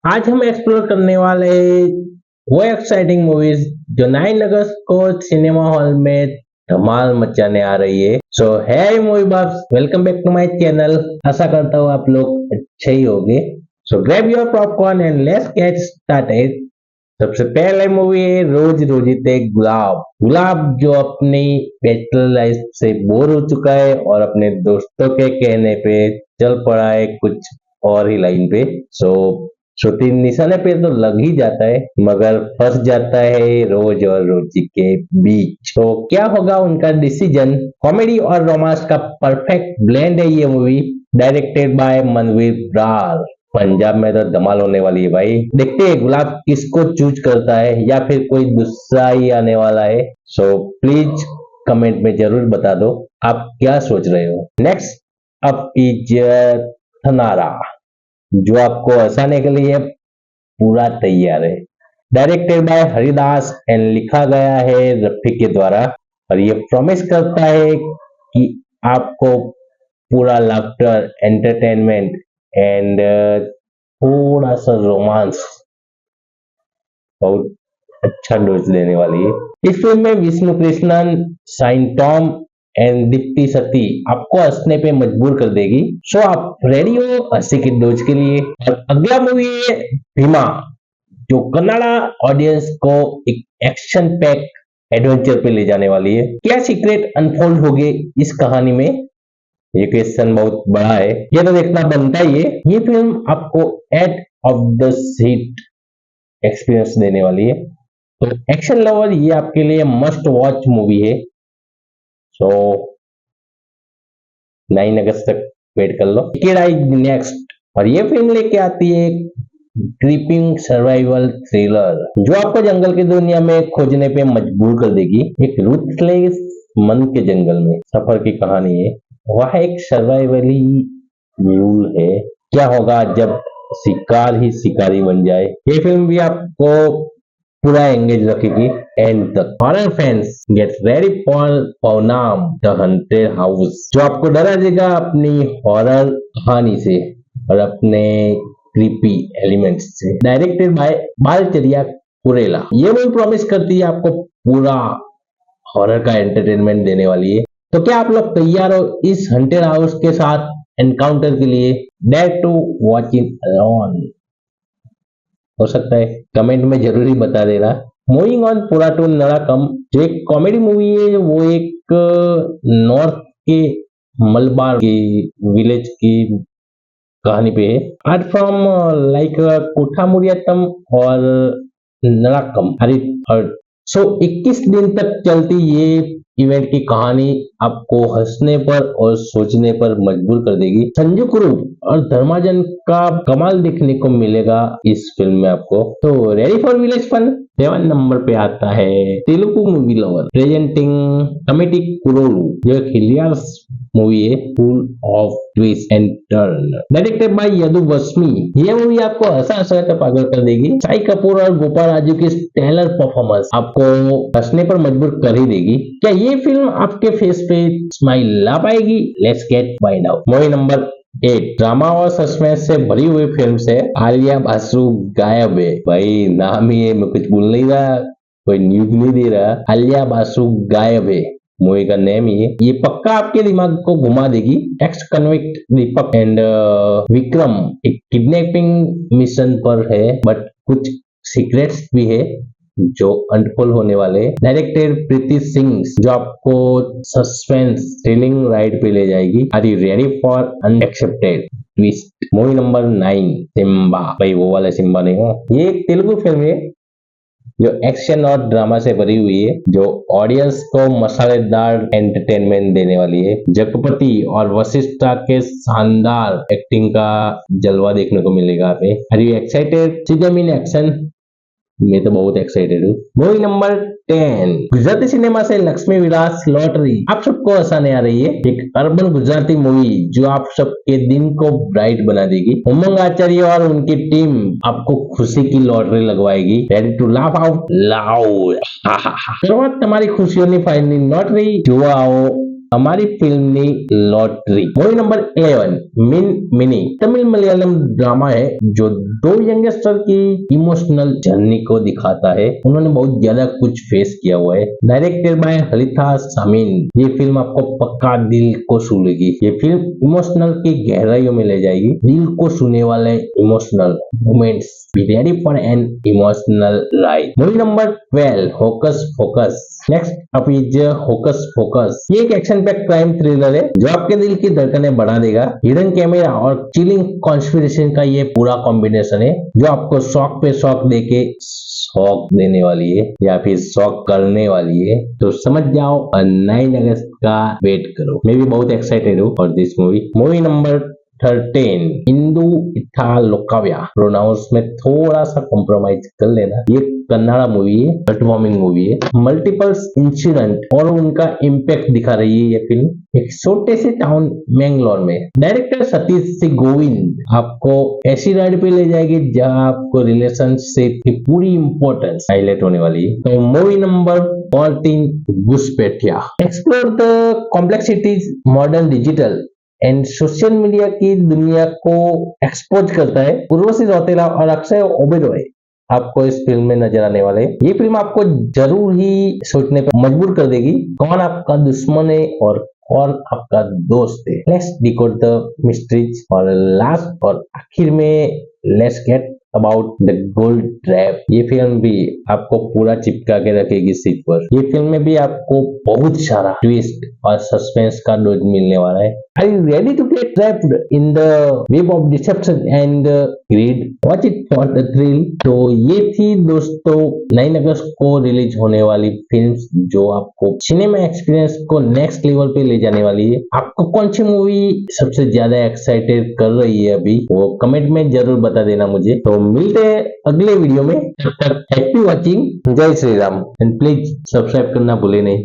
आज हम एक्सप्लोर करने वाले हैं वो एक्साइटिंग मूवीज जो 9 अगस्त को सिनेमा हॉल में धमाल मचाने आ रही है। सो है movie box, welcome back to my channel. आशा करता हूँ आप लोग अच्छे ही होंगे। So grab your popcorn and let's get started. सबसे पहले मूवी है रोज रोजिते गुलाब। गुलाब जो अपनी बैचलर लाइफ से बोर हो चुका है और अपने दोस्तों के कहने पे चल पड़ा है कुछ और ही लाइन पे। श्रुति निशाने पे तो लग ही जाता है मगर फंस जाता है रोज और रोजी के बीच। तो क्या होगा उनका डिसीजन? कॉमेडी और रोमांस का परफेक्ट ब्लेंड है ये movie, directed by Manveer Brar. Punjab में तो धमाल होने वाली है भाई। देखते हैं गुलाब किसको चूज करता है या फिर कोई दूसरा ही आने वाला है। सो प्लीज कमेंट में जरूर बता दो आप क्या सोच रहे हो। नेक्स्ट अप इज थनारा, जो आपको हंसाने के लिए पूरा तैयार है। डायरेक्टेड बाय हरिदास एंड लिखा गया है रफी के द्वारा और ये प्रॉमिस करता है कि आपको पूरा लाफ्टर, एंटरटेनमेंट एंड थोड़ा सा रोमांस बहुत अच्छा डोज देने वाली है। इस फिल्म में विष्णु कृष्णन, साइन टॉम एंड दीप्ति सती आपको हंसने पे मजबूर कर देगी। सो आप रेडी हो हंसी की डोज के लिए? और अगला मूवी है भीमा, जो कन्नड़ा ऑडियंस को एक एक्शन पैक एडवेंचर पे ले जाने वाली है। क्या सीक्रेट अनफोल्ड होगी इस कहानी में, ये क्वेश्चन बहुत बड़ा है, ये तो देखना बनता ही है। ये फिल्म आपको edge of the seat experience देने वाली है। तो एक्शन लवर ये आपके लिए मस्ट वॉच मूवी है। सो 9 अगस्त तक वेट कर लो। किड नेक्स्ट, और ये फिल्म लेके आती है क्रीपिंग सर्वाइवल थ्रिलर जो आपको जंगल की दुनिया में खोजने पे मजबूर कर देगी। एक रूथलेस मन के जंगल में सफर की कहानी है। वह एक सर्वाइवली रूल है। क्या होगा जब शिकार ही शिकारी बन जाए? ये फिल्म भी आपको पूरा एंगेज रखेगी। And the horror fans get ready for पवनाम द हंटेड हाउस, जो आपको डरा देगा अपनी हॉरर कहानी से और अपने क्रीपी एलिमेंट्स से। Directed by Balachariya Kurella. ये मूवी प्रॉमिस करती है आपको पूरा हॉरर का एंटरटेनमेंट देने वाली है। तो क्या आप लोग तैयार हो इस हंटेड हाउस के साथ एनकाउंटर के लिए? Dare to watch in alone हो सकता है, कमेंट में जरूर ही बता देना। मूविंग ऑन पूरा टू नड़ाकम, जो एक कॉमेडी मूवी है, वो एक नॉर्थ के मलबार की विलेज की कहानी पे है। आर्ट फ्रॉम लाइक कोठामुरियातम और नड़ाकम हरित। सो 21 दिन तक चलती ये इवेंट की कहानी आपको हंसने पर और सोचने पर मजबूर कर देगी। संजू कुरु और धर्माजन का कमाल देखने को मिलेगा इस फिल्म में आपको। तो रेडी फॉर विलेज फन? 7 नंबर पे आता है Telugu movie lover presenting committee Kurrollu, जो एक हिलियस मूवी है full of twist and turn. Directed by Yadu वस्मी। ये मूवी आपको हंसा हंसा कर पागल कर देगी। साई कपूर और गोपाल राजू की स्टेलर परफॉर्मेंस आपको हंसने पर मजबूर कर ही देगी। क्या ये फिल्म आपके फेस पे स्माइल ला पाएगी? Let's get find out. Movie number 8 drama और सस्पेंस से भरी हुई फिल्म से आलिया बासु गायब है। भाई नाम ही है, मैं कुछ बोल नहीं रहा, कोई न्यूज नहीं दे रहा। आलिया बासु गायब है मूवी का नेम ही है। ये पक्का आपके दिमाग को घुमा देगी। X convict Deepak and Vikram एक किडनैपिंग मिशन पर है, बट कुछ सीक्रेट्स भी है जो अनफोल्ड होने वाले। डायरेक्टेड प्रीति सिंह, जो आपको सस्पेंस थ्रिलिंग राइड पे ले जाएगी। Are you ready for unexpected twist? Movie number 9 Simmba. भाई वो वाला सिम्बा नहीं हो, ये एक तेलुगु फिल्म है जो एक्शन और ड्रामा से भरी हुई है, जो ऑडियंस को मसालेदार एंटरटेनमेंट देने वाली है। जगपति और वशिष्ठा के शानदार एक्टिंग का जलवा देखने को मिलेगा। Are you excited? See them in action. मैं तो बहुत एक्साइटेड हूँ। मूवी नंबर 10 गुजराती सिनेमा से लक्ष्मी विलास लॉटरी आप सबको हंसाने आ रही है। एक अर्बन गुजराती मूवी जो आप सबके दिन को ब्राइट बना देगी। उमंग आचार्य और उनकी टीम आपको खुशी की लॉटरी लगवाएगी। Ready to laugh out loud. शुरुआत तुम्हारी खुशियों ની ફાઇનલી લોટરી જોવા આવો हमारी फिल्मनी लॉटरी। मूवी नंबर 11 मिनी तमिल मलयालम ड्रामा है जो दो यंगस्टर की इमोशनल जर्नी को दिखाता है। उन्होंने बहुत ज्यादा कुछ फेस किया हुआ है। Directed by Halitha Shameem. ये फिल्म आपको पक्का दिल को छू लेगी। ये फिल्म इमोशनल की गहराइयों में ले जाएगी। दिल को छूने वाले emotional moments. Be ready for an emotional ride. Movie number 12 hocus focus. Next up is hocus focus. ये एक एक्शन पैक क्राइम थ्रिलर है जो आपके दिल की धड़कनें बढ़ा देगा। हिडन कैमरा और चिलिंग कॉन्स्पिरेशन का ये पूरा कॉम्बिनेशन है जो आपको शॉक पे शॉक देके शॉक देने वाली है या फिर शॉक करने वाली है। तो समझ जाओ और 9 अगस्त का वेट करो। मैं भी बहुत एक्साइटेड हूँ for this movie. Movie number 13 Indu इथा लोकाव्या। प्रोनाउंस में थोड़ा सा कॉम्प्रोमाइज कर लेना। ये कन्नड़ा मूवी है, हार्ट वार्मिंग मूवी है। मल्टीपल्स इंसिडेंट और उनका इम्पैक्ट दिखा रही है ये फिल्म एक छोटे से टाउन मैंगलोर में। डायरेक्टर सतीश सी गोविंद आपको ऐसी राइड पे ले जाएगी जहां आपको रिलेशनशिप की पूरी इंपॉर्टेंस हाईलाइट होने वाली है। तो movie number 14 Ghuspaithiya. Explore the complexities modern digital and social media की दुनिया को एक्सपोज करता है। उर्वशी रौतेला और अक्षय ओबेरॉय आपको इस फिल्म में नजर आने वाले। ये फिल्म आपको जरूर ही सोचने पर मजबूर कर देगी कौन आपका दुश्मन है और कौन आपका दोस्त है। लेट्स डिकोड द मिस्ट्रीज और लास्ट और आखिर में let's get about the gold trap. ये फिल्म भी आपको पूरा चिपका के रखेगी सीट पर। ये फिल्म में भी आपको बहुत सारा ट्विस्ट और सस्पेंस का डोज मिलने वाला है। Are you ready to get trapped in the web of deception and greed? Watch it for the thrill। तो ये थी दोस्तों 9 अगस्त को रिलीज होने वाली फिल्म्स जो आपको सिनेमा एक्सपीरियंस को नेक्स्ट लेवल पे ले जाने वाली है। आपको कौन सी मूवी सबसे ज्यादा एक्साइटेड कर रही है अभी वो कमेंट में जरूर बता देना मुझे। तो मिलते हैं अगले वीडियो में। तब तक हैप्पी वॉचिंग। जय Shri Ram and please subscribe करना भूले नहीं।